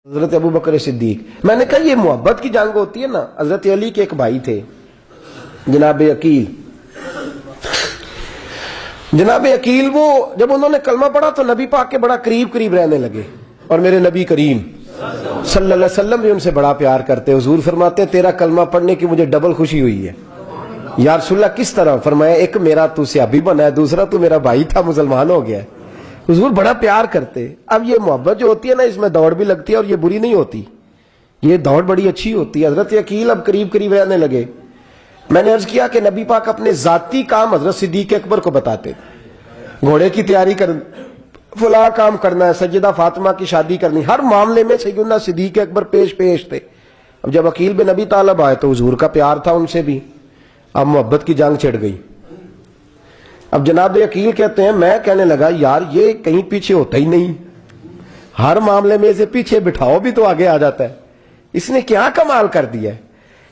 حضرت ابو بکر صدیق. میں نے کہا یہ محبت کی جنگ ہوتی ہے نا. حضرت علی کے ایک بھائی تھے جناب عقیل. جناب عقیل وہ جب انہوں نے کلمہ پڑھا تو نبی پاک کے بڑا قریب رہنے لگے اور میرے نبی کریم صلی اللہ علیہ وسلم بھی ان سے بڑا پیار کرتے. حضور فرماتے تیرا کلمہ پڑھنے کی مجھے ڈبل خوشی ہوئی ہے. یا رسول اللہ کس طرح؟ فرمایا ایک میرا تو صحابی بنا ہے، دوسرا تو میرا بھائی تھا مسلمان ہو گیا ہے. حضور بڑا پیار کرتے. اب یہ محبت جو ہوتی ہے نا، اس میں دوڑ بھی لگتی ہے اور یہ بری نہیں ہوتی، یہ دوڑ بڑی اچھی ہوتی ہے. حضرت عقیل اب قریب رہنے لگے. میں نے عرض کیا کہ نبی پاک اپنے ذاتی کام حضرت صدیق اکبر کو بتاتے تھے. گھوڑے کی تیاری کر، فلاں کام کرنا ہے، سیدہ فاطمہ کی شادی کرنی، ہر معاملے میں سیدنا صدیق اکبر پیش تھے. اب جب عقیل بن ابی طالب آئے تو حضور کا پیار تھا ان سے بھی. اب محبت کی جنگ چھڑ گئی. اب جناب عقیل کہتے ہیں میں کہنے لگا یار یہ کہیں پیچھے ہوتا ہی نہیں، ہر معاملے میں اسے پیچھے بٹھاؤ بھی تو آگے آ جاتا ہے، اس نے کیا کمال کر دیا ہے.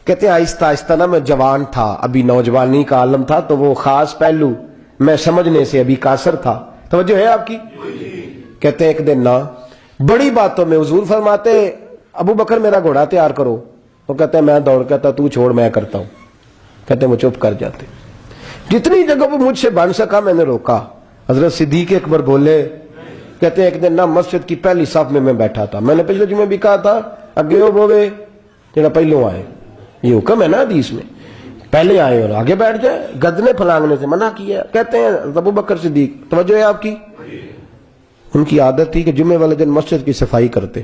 کہتے ہیں آہستہ آہستہ نا میں جوان تھا، ابھی نوجوانی کا عالم تھا، تو وہ خاص پہلو میں سمجھنے سے ابھی قاصر تھا. توجہ ہے آپ کی؟ کہتے ہیں ایک دن نا بڑی باتوں میں حضور فرماتے ابو بکر میرا گھوڑا تیار کرو. وہ کہتے ہیں میں دوڑ کہتا تو چھوڑ میں کرتا ہوں. کہتے ہیں وہ چپ کر جاتے. جتنی جگہ پہ مجھ سے بن سکا میں نے روکا. حضرت صدیق اکبر بولے. کہتے ہیں ایک دن نا مسجد کی پہلی صف میں بیٹھا تھا. میں نے پچھلے جمعے بھی کہا تھا اگے ہو بوے جڑا پہلو آئے، یہ حکم ہے نا حدیث میں، پہلے آئے اور آگے بیٹھ جائے. گدنے پھلانگنے سے منع کیا. کہتے ہیں ابو بکر صدیق، توجہ ہے آپ کی، ان کی عادت تھی کہ جمعے والے دن مسجد کی صفائی کرتے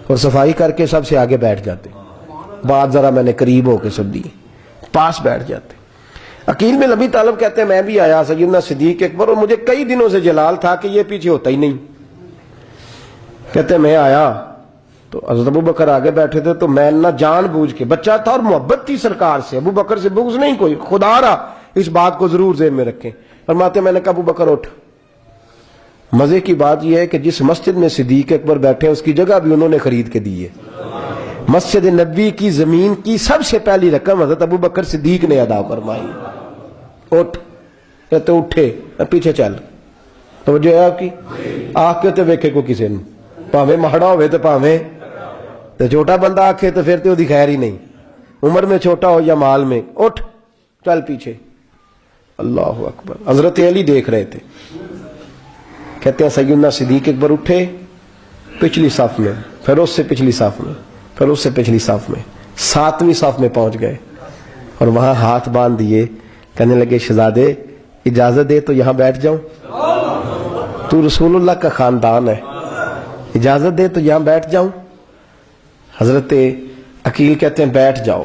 اور صفائی کر کے سب سے آگے بیٹھ جاتے. بات ذرا میں نے قریب ہو کے سب دی، پاس بیٹھ جاتے. عقیل بن ابی طالب کہتے ہیں میں بھی آیا سیدنا صدیق اکبر، اور مجھے کئی دنوں سے جلال تھا کہ یہ پیچھے ہوتا ہی نہیں. کہتے ہیں میں آیا تو حضرت ابو بکر آگے بیٹھے تھے، تو میں نہ جان بوجھ کے، بچہ تھا اور محبت تھی سرکار سے، ابو بکر سے بغض نہیں کوئی، خدا رہا اس بات کو ضرور ذہن میں رکھیں. فرماتے میں نے کہا ابو بکر اٹھ. مزے کی بات یہ ہے کہ جس مسجد میں صدیق اکبر بیٹھے اس کی جگہ بھی انہوں نے خرید کے دی ہے. مسجد نبی کی زمین کی سب سے پہلی رقم حضرت ابو بکر صدیق نے ادا فرمائی. اٹھ. کہتے اٹھے، پیچھے چل. توجہ ہے آپ کی؟ آکے تو ویکھے کو کسی نے، پاویں مہڑا ہوئے تو پاویں تو چھوٹا بندہ آکھے تو پھر تو وہ خیر ہی نہیں، عمر میں چھوٹا ہو یا مال میں. اٹھ چل پیچھے. اللہ اکبر. حضرت علی دیکھ رہے تھے. کہتے ہیں سیدنا صدیق اکبر اٹھے پچھلی صف میں، پھر اس سے پچھلی صف میں، پھر اس سے پچھلی صف میں، 7ویں صف میں پہنچ گئے اور وہاں ہاتھ باندھ دیے. کہنے لگے شہزادے اجازت دے تو یہاں بیٹھ جاؤں، تو رسول اللہ کا خاندان ہے، اجازت دے تو یہاں بیٹھ جاؤں. حضرت عقیل کہتے ہیں بیٹھ جاؤ.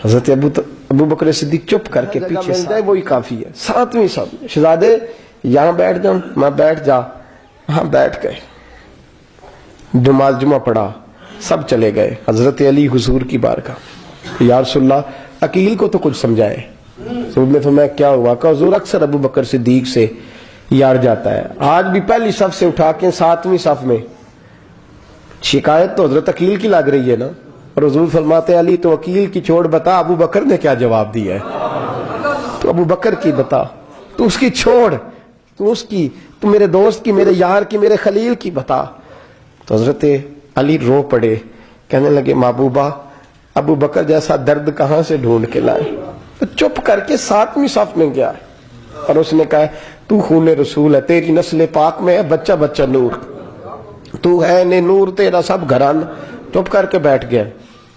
حضرت ابو بکر صدیق چپ کر کے پیچھے جائے وہی کافی ہے. 7ویں صف. شہزادے یہاں بیٹھ جاؤں. میں بیٹھ جا. وہاں بیٹھ گئے. نماز جمعہ پڑھا، سب چلے گئے. حضرت علی حضور کی بارگاہ، یا رسول اللہ عقیل کو تو کچھ سمجھائے. حضور نے فرمایا کیا ہوا؟ کہ حضور اکثر ابو بکر صدیق سے یار جاتا ہے، آج بھی پہلی صف سے اٹھا کے 7ویں صف میں. شکایت تو حضرت عقیل کی لگ رہی ہے نا. اور حضور فرماتے علی تو عقیل کی چھوڑ، بتا ابو بکر نے کیا جواب دیا ہے. تو ابو بکر کی بتا، تو اس کی چھوڑ، تو اس کی، تو میرے دوست کی، میرے یار کی، میرے خلیل کی بتا. تو حضرت علی رو پڑے. کہنے لگے محبوبہ ابو بکر جیسا درد کہاں سے ڈھونڈ کے لائے. تو چپ کر کے 7ویں صف میں گیا اور اس نے کہا تو خون رسول ہے، تیری نسل پاک میں ہے بچہ بچہ نور، تو ہے نے نور تیرا سب گھران. چپ کر کے بیٹھ گیا.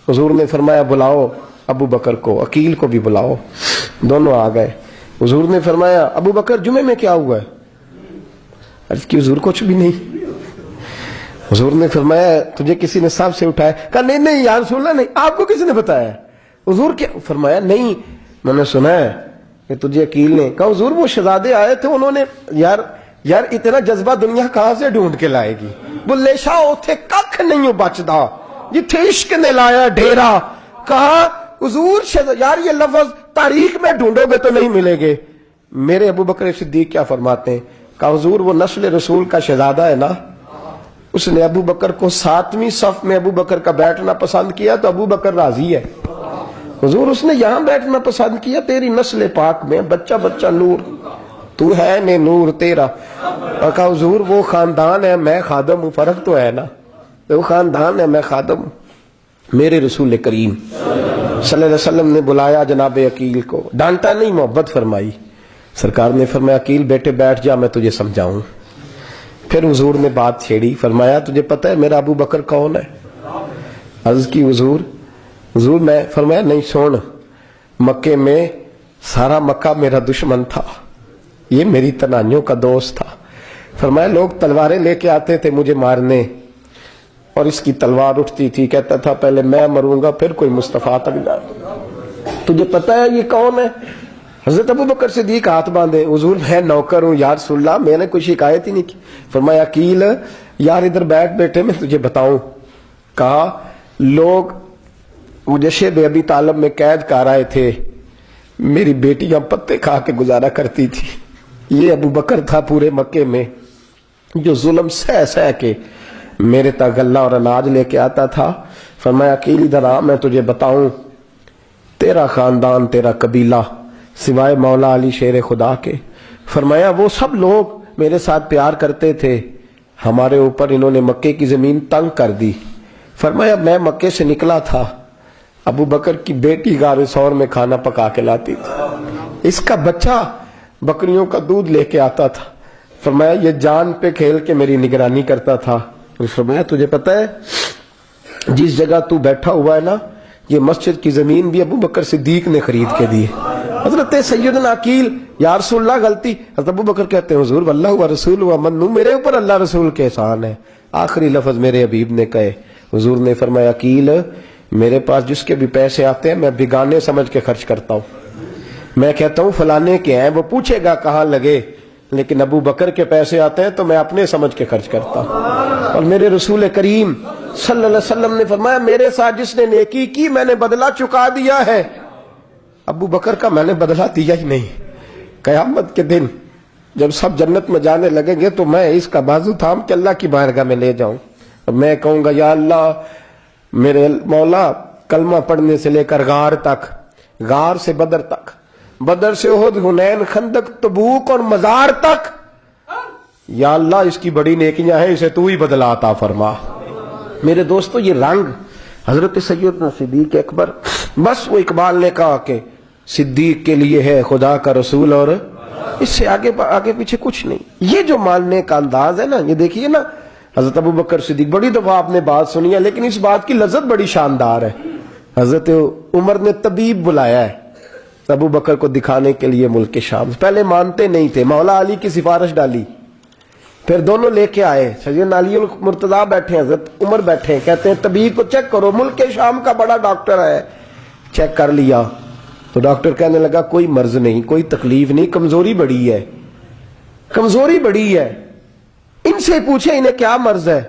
حضور نے فرمایا بلاؤ ابو بکر کو، عقیل کو بھی بلاؤ. دونوں آ گئے. حضور نے فرمایا ابو بکر جمعے میں کیا ہوا ہے؟ عرض کی حضور کچھ بھی نہیں. حضور نے فرمایا تجھے کسی نے صاحب سے اٹھایا؟ کہا نہیں یا رسول اللہ نہیں. آپ کو کسی نے بتایا؟ حضور کیا؟ فرمایا نہیں میں نے سنا ہے کہ تجھے عقیل نے. کہا حضور وہ شہزادے آئے تھے، انہوں نے یار اتنا جذبہ دنیا کہاں سے ڈھونڈ کے لائے گی. بلے شاہ اوتھے ککھ نہیں بچدا جتھے عشق نے لایا ڈیرا. کہا حضور یار یہ لفظ تاریخ میں ڈھونڈو گے تو نہیں ملے گے. میرے ابو بکر صدیق کیا فرماتے ہیں؟ کہا حضور وہ نسل رسول کا شہزادہ ہے نا، اس نے ابو بکر کو 7ویں صف میں ابو بکر کا بیٹھنا پسند کیا تو ابو بکر راضی ہے. حضور اس نے یہاں بیٹھنا پسند کیا، تیری نسل پاک میں بچہ بچہ نور، تو ہے نے نور تیرا. اور کہا حضور وہ خاندان ہے، میں خادم ہوں، فرق تو ہے نا. وہ خاندان ہے، میں خادم ہوں۔ میرے رسول کریم صلی اللہ علیہ وسلم نے بلایا جناب عقیل کو، ڈانٹا نہیں، محبت فرمائی۔ سرکار نے فرمایا عقیل بیٹے بیٹھ جا، میں تجھے سمجھاؤں۔ پھر حضور نے بات چھیڑی، فرمایا تجھے پتہ ہے میرا ابو بکر کون ہے؟ عرض کی حضور میں، فرمایا نہیں سن، مکے میں سارا مکہ میرا دشمن تھا، یہ میری تنانیوں کا دوست تھا۔ فرمایا لوگ تلواریں لے کے آتے تھے مجھے مارنے، اور اس کی تلوار اٹھتی تھی، کہتا تھا پہلے میں مروں گا پھر کوئی مصطفیٰ تک جائے۔ تجھے پتہ ہے یہ کون ہے؟ حضرت ابو بکر صدیق ہاتھ باندھے، حضور میں نوکر ہوں یا رسول اللہ، میں نے کوئی شکایت ہی نہیں کی۔ فرمایا عقیل یار ادھر بیٹھ بیٹھے، میں تجھے بتاؤں۔ کہا لوگ مجھے شیب ابی طالب میں قید کر آئے تھے، میری بیٹیاں پتے کھا کے گزارا کرتی تھی۔ یہ ابو بکر تھا پورے مکے میں جو ظلم سہ سہ کے میرے تک غلہ اور اناج لے کے آتا تھا۔ فرمایا عقیل ادھر آ، میں تجھے بتاؤں، تیرا خاندان تیرا قبیلہ سوائے مولا علی شیر خدا کے، فرمایا وہ سب لوگ میرے ساتھ پیار کرتے تھے، ہمارے اوپر انہوں نے مکے کی زمین تنگ کر دی۔ فرمایا میں مکے سے نکلا تھا، ابو بکر کی بیٹی غار ثور میں کھانا پکا کے لاتی تھی، اس کا بچہ بکریوں کا دودھ لے کے آتا تھا۔ فرمایا یہ جان پہ کھیل کے میری نگرانی کرتا تھا۔ فرمایا تجھے پتہ ہے جس جگہ تو بیٹھا ہوا ہے نا، یہ مسجد کی زمین بھی ابو بکر صدیق نے خرید کے دی۔ حضرت سیدنا عقیل یا رسول اللہ غلطی، حضرت ابو بکر کہتے ہیں حضور واللہ و رسول و منو، میرے اوپر اللہ رسول کے احسان ہے۔ آخری لفظ میرے حبیب نے کہے، حضور نے فرمایا عقیل میرے پاس جس کے بھی پیسے آتے ہیں میں بگانے سمجھ کے خرچ کرتا ہوں، میں کہتا ہوں فلانے کے ہیں، وہ پوچھے گا کہاں لگے، لیکن ابو بکر کے پیسے آتے ہیں تو میں اپنے سمجھ کے خرچ کرتا ہوں۔ اور میرے رسول کریم صلی اللہ علیہ وسلم نے فرمایا میرے ساتھ جس نے نیکی کی میں نے بدلہ چکا دیا ہے، ابو بکر کا میں نے بدلہ دیا ہی نہیں۔ قیامت کے دن جب سب جنت میں جانے لگیں گے تو میں اس کا بازو تھام کے اللہ کی بارگاہ میں لے جاؤں اور میں کہوں گا یا اللہ میرے مولا، کلمہ پڑھنے سے لے کر غار تک، غار سے بدر تک، بدر سے احد، حنین، خندق، تبوک اور مزار تک، یا اللہ اس کی بڑی نیکیاں ہیں، اسے تو ہی بدلہ عطا فرما۔ میرے دوستو یہ رنگ حضرت سیدنا صدیق اکبر، بس وہ اقبال نے کہا کہ صدیق کے لیے ہے خدا کا رسول اور اس سے آگے پیچھے کچھ نہیں۔ یہ جو ماننے کا انداز ہے نا، یہ دیکھیے نا، حضرت ابو بکر صدیق، بڑی دفعہ آپ نے بات سنی ہے لیکن اس بات کی لذت بڑی شاندار ہے۔ حضرت عمر نے طبیب بلایا ہے ابو بکر کو دکھانے کے لیے ملک شام، پہلے مانتے نہیں تھے، مولا علی کی سفارش ڈالی، پھر دونوں لے کے آئے، سیدنا علی المرتضیٰ بیٹھے ہیں، حضرت عمر بیٹھے ہیں، کہتے ہیں طبیب کو چیک کرو، ملک شام کا بڑا ڈاکٹر ہے۔ چیک کر لیا تو ڈاکٹر کہنے لگا کوئی مرض نہیں، کوئی تکلیف نہیں، کمزوری بڑی ہے، کمزوری بڑی ہے، ان سے پوچھیں انہیں کیا مرض ہے۔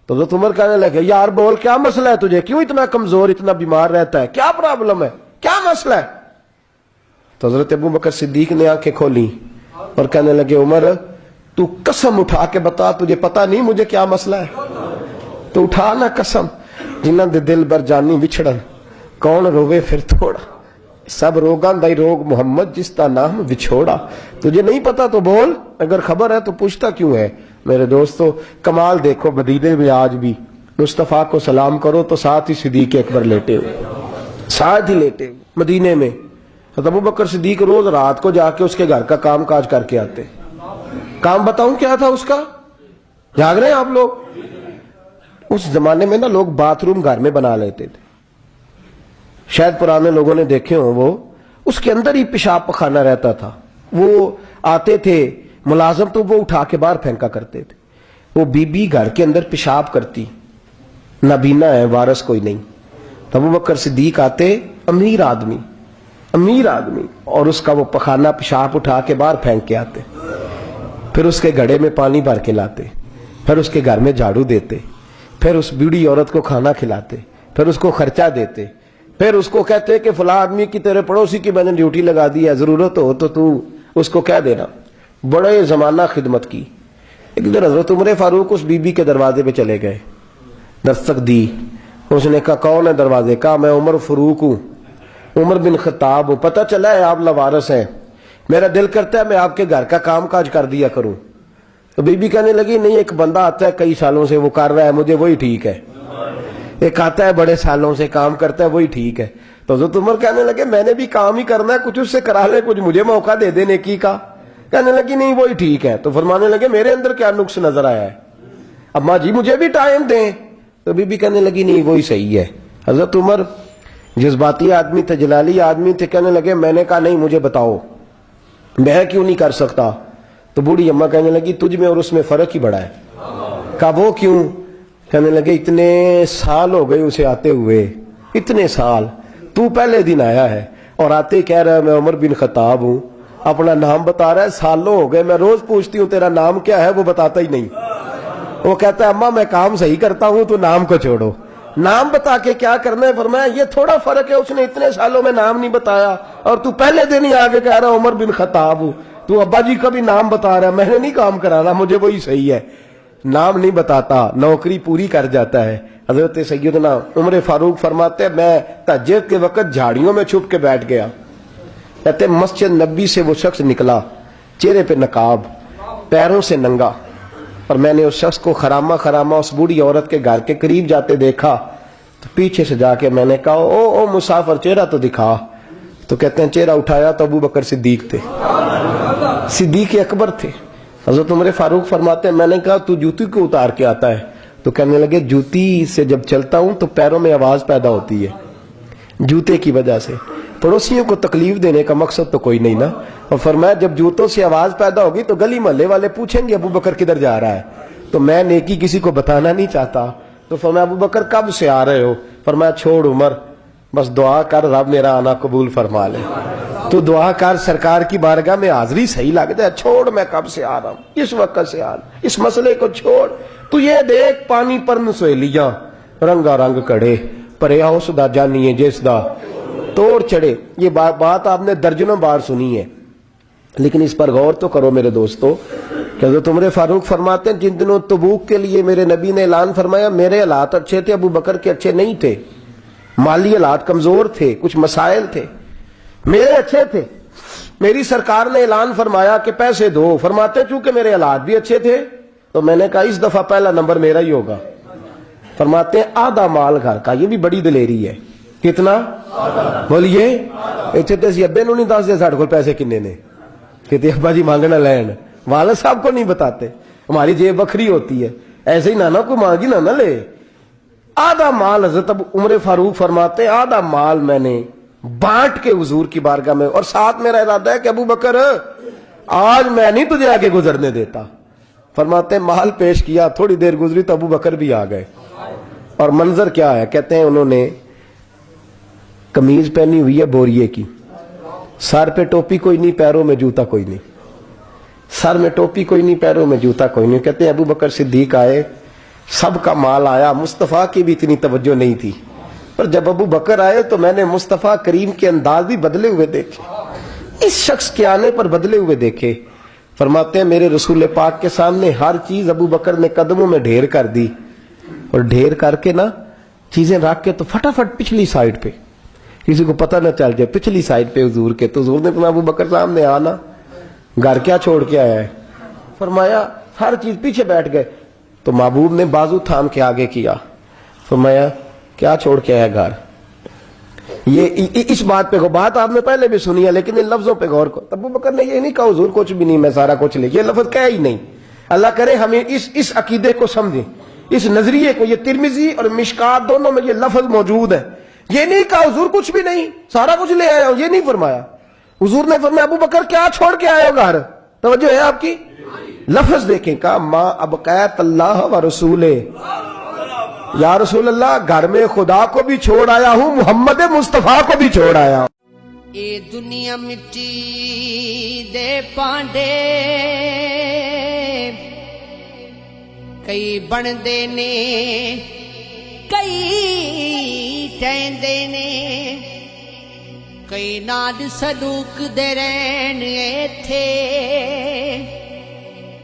تو حضرت عمر کہنے لگے یار بول کیا مسئلہ ہے تجھے، کیوں اتنا کمزور، اتنا بیمار رہتا ہے، کیا پرابلم ہے، کیا مسئلہ ہے؟ تو حضرت ابو بکر صدیق نے آنکھیں کھولی اور کہنے لگے عمر تو قسم اٹھا کے بتا، تجھے پتا نہیں مجھے کیا مسئلہ ہے؟ تو اٹھا نہ قسم، جنہاں دے دل بر جانی بچھڑن، کون روے پھر تھوڑا، سب روگاں دائی روگ محمد جس کا نام بچھوڑا۔ تجھے نہیں پتا تو بول، اگر خبر ہے تو پوچھتا کیوں ہے؟ میرے دوستو کمال دیکھو، مدینے میں آج بھی مصطفیٰ کو سلام کرو تو ساتھ ہی صدیق اکبر لیٹے ہوئے، ساتھ ہی لیٹے ہوئے مدینے میں۔ ابو بکر صدیق روز رات کو جا کے اس کے گھر کا کام کاج کر کے آتے۔ کام بتاؤں کیا تھا اس کا؟ جاگ رہے ہیں آپ لوگ؟ اس زمانے میں نا لوگ باتھ روم گھر میں بنا لیتے تھے، شاید پرانے لوگوں نے دیکھے ہوں، وہ اس کے اندر ہی پیشاب پخانہ رہتا تھا، وہ آتے تھے ملازم تو وہ اٹھا کے باہر پھینکا کرتے تھے، وہ بی بی گھر کے اندر پیشاب کرتی، نابینا ہے، وارث کوئی نہیں، ابو بکر صدیق آتے، امیر آدمی اور اس کا وہ پخانہ پیشاب اٹھا کے باہر پھینک کے آتے، پھر اس کے گھڑے میں پانی بھر کے لاتے، پھر اس کے گھر میں جھاڑو دیتے، پھر اس بوڑھی عورت کو کھانا کھلاتے، پھر اس کو خرچہ دیتے، پھر اس کو کہتے کہ فلاں آدمی کی تیرے پڑوسی کی میں نے ڈیوٹی لگا دی ہے، ضرورت ہو تو اس کو کہہ دینا۔ بڑے زمانہ خدمت کی۔ ایک دن حضرت عمر فاروق اس بی بی کے دروازے پہ چلے گئے، دستک دی، اس نے کہا کون ہے دروازے کا؟ میں عمر فاروق ہوں، عمر بن خطاب ہوں، پتہ چلا ہے آپ لوارث ہیں، میرا دل کرتا ہے میں آپ کے گھر کا کام کاج کر دیا کروں۔ تو بی بی کہنے لگی نہیں، ایک بندہ آتا ہے کئی سالوں سے وہ کر رہا ہے، مجھے وہی ٹھیک ہے. ایک آتا ہے بڑے سالوں سے کام کرتا ہے، وہی ٹھیک ہے. تو حضرت عمر کہنے لگے میں نے بھی کام ہی کرنا ہے، کچھ اس سے کرا لے، کچھ مجھے موقع دے دے نیکی کا. کہنے لگی نہیں وہی ٹھیک ہے. تو فرمانے لگے میرے اندر کیا نقص نظر آیا ہے، اماں جی مجھے بھی ٹائم دیں. تو بی بی کہنے لگی نہیں وہی صحیح ہے. حضرت عمر جذباتی آدمی تھے، جلالی آدمی تھے. کہنے لگے میں نے کہا نہیں مجھے بتاؤ میں کیوں نہیں کر سکتا. تو بوڑھی اماں کہنے لگی تجھ میں اور اس میں فرق ہی بڑا ہے. کہا وہ کیوں؟ کہنے لگے اتنے سال ہو گئے اسے آتے ہوئے، اتنے سال. تو پہلے دن آیا ہے اور آتے کہہ رہا ہے میں عمر بن خطاب ہوں، اپنا نام بتا رہا ہے. سالوں ہو گئے میں روز پوچھتی ہوں تیرا نام کیا ہے، وہ بتاتا ہی نہیں. وہ کہتا ہے اماں میں کام صحیح کرتا ہوں تو نام کو چھوڑو، نام بتا کے کیا کرنا ہے. فرمایا یہ تھوڑا فرق ہے، اس نے اتنے سالوں میں نام نہیں بتایا اور تو پہلے دن ہی آگے کہہ رہا عمر بن خطاب ہوں. تو ابا جی کا بھی نام بتا رہا ہے، میں نے نہیں کام کرانا، مجھے وہی صحیح ہے. نام نہیں بتاتا، نوکری پوری کر جاتا ہے. حضرت سیدنا عمر فاروق فرماتے میں تہجد کے وقت جھاڑیوں میں چھپ کے بیٹھ گیا. کہتے مسجد نبی سے وہ شخص نکلا، چہرے پہ نقاب، پیروں سے ننگا، اور میں نے اس شخص کو خرامہ خرامہ اس بوڑھی عورت کے گھر کے قریب جاتے دیکھا. تو پیچھے سے جا کے میں نے کہا او مسافر چہرہ تو دکھا. تو کہتے ہیں چہرہ اٹھایا تو ابو بکر صدیق تھے، صدیق اکبر تھے. حضرت عمر فاروق فرماتے ہیں میں نے کہا تو جوتی کو اتار کے آتا ہے؟ تو کہنے لگے جوتی سے جب چلتا ہوں تو پیروں میں آواز پیدا ہوتی ہے جوتے کی وجہ سے. پڑوسیوں کو تکلیف دینے کا مقصد تو کوئی نہیں نا. اور فرمایا جب جوتوں سے آواز پیدا ہوگی تو گلی محلے والے پوچھیں گے ابو بکر کدھر جا رہا ہے، تو میں نیکی کسی کو بتانا نہیں چاہتا. تو فرمایا ابو بکر کب سے آ رہے ہو؟ فرمایا چھوڑ عمر، بس دعا کر رب میرا آنا قبول فرما لے. تو دعا کر سرکار کی بارگاہ میں حاضری صحیح لگتا ہے. چھوڑ میں کب سے آ رہا ہوں، اس وقت سے آ رہا، اس مسئلے کو چھوڑ. تو یہ دیکھ پانی پر نسویلیاں رنگا رنگ کڑے پریا اس دا جانیے جس دا توڑ چڑھے. یہ بات آپ نے درجنوں بار سنی ہے، لیکن اس پر غور تو کرو میرے دوستو. کہ حضرت عمر فاروق فرماتے ہیں جن دنوں تبوک کے لیے میرے نبی نے اعلان فرمایا میرے حالات اچھے تھے، ابو بکر کے اچھے نہیں تھے، مالی حالات کمزور تھے، کچھ مسائل تھے، میرے اچھے تھے. میری سرکار نے اعلان فرمایا کہ پیسے دو. فرماتے ہیں چونکہ میرے حالات بھی اچھے تھے تو میں نے کہا اس دفعہ پہلا نمبر میرا ہی ہوگا. فرماتے ہیں آدھا مال گھر کا، یہ بھی بڑی دلیری ہے. کتنا؟ بولیے. اتنے تو اسی ابے نو نہیں دس دے ساڈے کول پیسے کنے نے، کہتے ابا جی مانگنا لین. والد صاحب کو نہیں بتاتے، ہماری جیب بکھری ہوتی ہے، ایسے ہی نانا کو مانگی نہ لے. آدھا مال حضرت عمر فاروق فرماتے آدھا مال میں نے بانٹ کے حضور کی بارگاہ میں، اور ساتھ میرا ارادہ ہے کہ ابو بکر آج میں نہیں تجھے آگے گزرنے دیتا. فرماتے مال پیش کیا، تھوڑی دیر گزری تو ابو بکر بھی آ گئے. اور منظر کیا ہے؟ کہتے ہیں انہوں نے قمیض پہنی ہوئی ہے بوریے کی، سر پہ ٹوپی کوئی نہیں، پیروں میں جوتا کوئی نہیں. سر میں ٹوپی کوئی نہیں، پیروں میں جوتا کوئی نہیں. کہتے ہیں ابو بکر صدیق آئے، سب کا مال آیا، مصطفیٰ کی بھی اتنی توجہ نہیں تھی. پر جب ابو بکر آئے تو میں نے مصطفیٰ کریم کے انداز بھی بدلے ہوئے دیکھے، اس شخص کے آنے پر بدلے ہوئے دیکھے. فرماتے ہیں میرے رسول پاک کے سامنے ہر چیز ابو بکر نے قدموں میں ڈھیر کر دی، اور ڈھیر کر کے نا چیزیں رکھ کے تو فٹافٹ پچھلی سائڈ پہ، کسی کو پتہ نہ چل جائے، پچھلی سائڈ پہ حضور کے. تو حضور نے فرمایا ابو بکر سامنے آنا، گھر کیا چھوڑ کے آیا ہے؟ فرمایا ہر چیز پیچھے بیٹھ گئے. تو محبوب نے بازو تھام کے آگے کیا، فرمایا کیا چھوڑ کے آیا گھر؟ یہ اس بات پہ بات آپ نے پہلے بھی سنی ہے لیکن ان لفظوں پہ غور کرو. ابو بکر نے یہ نہیں کہا حضور کچھ بھی نہیں میں سارا کچھ لے، یہ لفظ کہا ہی نہیں. اللہ کرے ہمیں اس عقیدے کو سمجھیں، اس نظریے کو. یہ ترمذی اور مشکات دونوں میں یہ لفظ موجود ہے. یہ نہیں کہا حضور کچھ بھی نہیں سارا کچھ لے آیا ہوں، یہ نہیں فرمایا. حضور نے فرمایا ابو بکر کیا چھوڑ کے آئے ہو گھر؟ توجہ ہے آپ کی؟ لفظ دیکھیں، کہا ما ابقیت اللہ و رسولے، یا رسول اللہ گھر میں خدا کو بھی چھوڑ آیا ہوں، محمد مصطفیٰ کو بھی چھوڑ آیا ہوں. اے دنیا مٹی دے پانڈے کئی بندے نے کئی ٹہندے نے، کئی نال سلوک دے رہن ایتھے،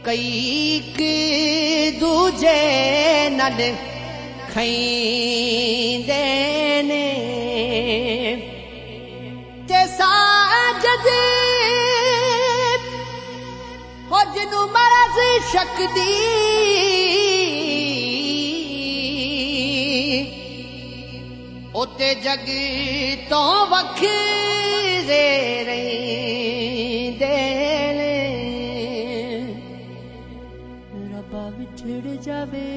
کئی ایک دوجے نال کھیندے نے. تے ساجد ہو جنوں مرض شک دی اتے جگ تو وکھرے رہندے نے ربا وچھڑ جاوے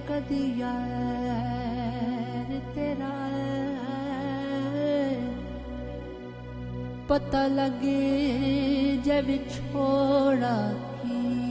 کدی یار تیرا پتہ لگے جب چھوڑا کی